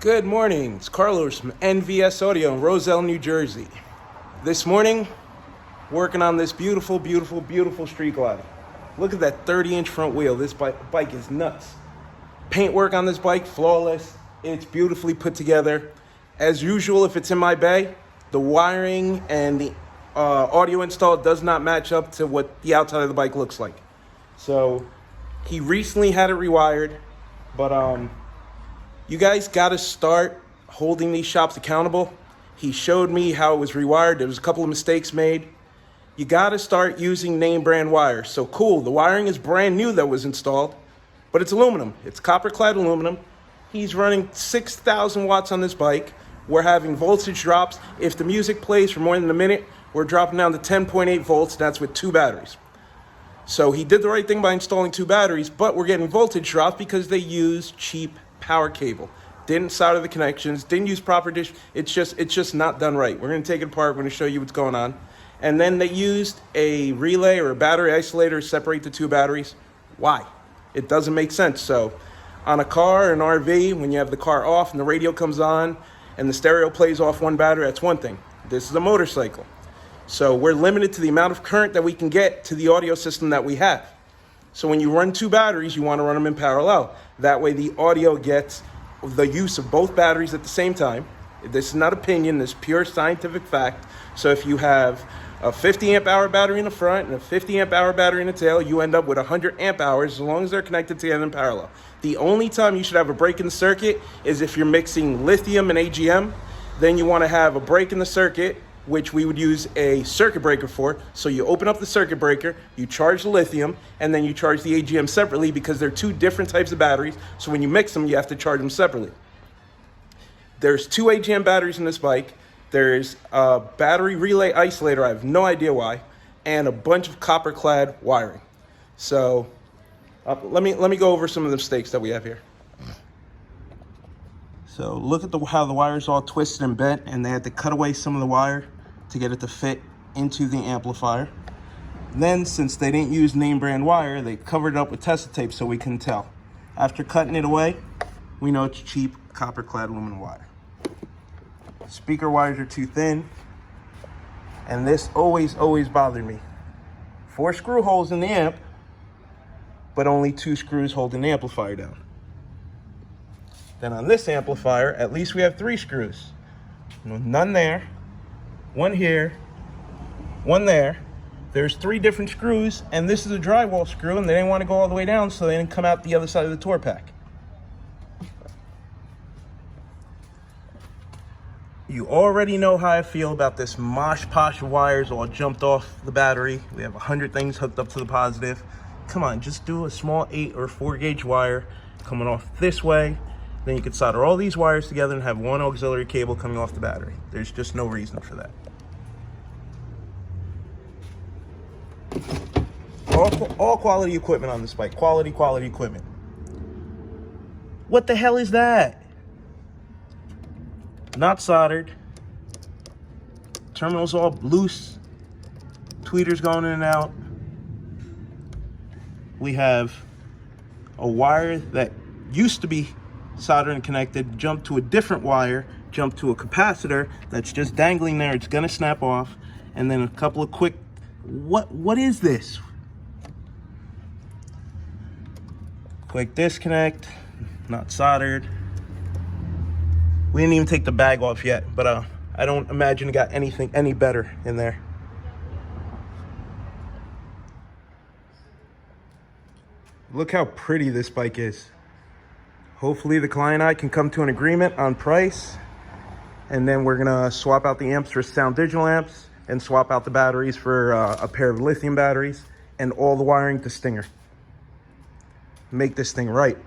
Good morning, it's Carlos from NVSAUDIO in Roselle, New Jersey. This morning, working on this beautiful, beautiful, beautiful Street Glide. Look at that 30-inch front wheel. This bike is nuts. Paintwork on this bike, flawless. It's beautifully put together. As usual, if it's in my bay, the wiring and the audio install does not match up to what the outside of the bike looks like. So he recently had it rewired, but you guys got to start holding these shops accountable. He showed me how it was rewired. There was a couple of mistakes made. You got to start using name brand wires. So cool, the wiring is brand new that was installed, but it's aluminum. It's copper clad aluminum. He's running 6,000 watts on this bike. We're having voltage drops. If the music plays for more than a minute, we're dropping down to 10.8 volts. That's with 2 batteries. So he did the right thing by installing 2 batteries, but we're getting voltage drops because they use cheap power cable. Didn't solder the connections, didn't use proper dish. It's just not done right. We're gonna take it apart, we're gonna show you what's going on. And then they used a relay or a battery isolator to separate the 2 batteries. Why? It doesn't make sense. So on a car or an RV, when you have the car off and the radio comes on and the stereo plays off one battery, that's one thing. This is a motorcycle. So we're limited to the amount of current that we can get to the audio system that we have. So when you run 2 batteries, you want to run them in parallel. That way the audio gets the use of both batteries at the same time. This is not opinion, this is pure scientific fact. So if you have a 50 amp hour battery in the front and a 50 amp hour battery in the tail, you end up with 100 amp hours as long as they're connected together in parallel. The only time you should have a break in the circuit is if you're mixing lithium and AGM. Then you want to have a break in the circuit, which we would use a circuit breaker for. So you open up the circuit breaker, you charge the lithium, and then you charge the AGM separately because they're 2 different types of batteries. So when you mix them, you have to charge them separately. There's 2 AGM batteries in this bike. There's a battery relay isolator, I have no idea why, and a bunch of copper clad wiring. So let me go over some of the mistakes that we have here. So look at how the wire's all twisted and bent, and they had to cut away some of the wire to get it to fit into the amplifier. Then, since they didn't use name brand wire, they covered it up with Tesla tape so we couldn't tell. After cutting it away, we know it's cheap copper clad aluminum wire. Speaker wires are too thin, and this always bothered me. 4 screw holes in the amp, but only 2 screws holding the amplifier down. Then on this amplifier, at least we have 3 screws. None there, 1 here, 1 there. There's 3 different screws, and this is a drywall screw, and they didn't want to go all the way down, so they didn't come out the other side of the tour pack. You already know how I feel about this mosh posh wires all jumped off the battery. We have 100 things hooked up to the positive. Come on, just do a small 8 or 4 gauge wire coming off this way. Then you could solder all these wires together and have 1 auxiliary cable coming off the battery. There's just no reason for that. All quality equipment on this bike. Quality equipment. What the hell is that? Not soldered. Terminals all loose. Tweeters going in and out. We have a wire that used to be soldered and connected, jumped to a different wire, jumped to a capacitor that's just dangling there. It's gonna snap off. And then a couple of quick, what is this? Quick disconnect, not soldered. We didn't even take the bag off yet, but I don't imagine it got anything any better in there. Look how pretty this bike is. Hopefully the client and I can come to an agreement on price, and then we're gonna swap out the amps for sound digital amps and swap out the batteries for a pair of lithium batteries and all the wiring to Stinger. Make this thing right.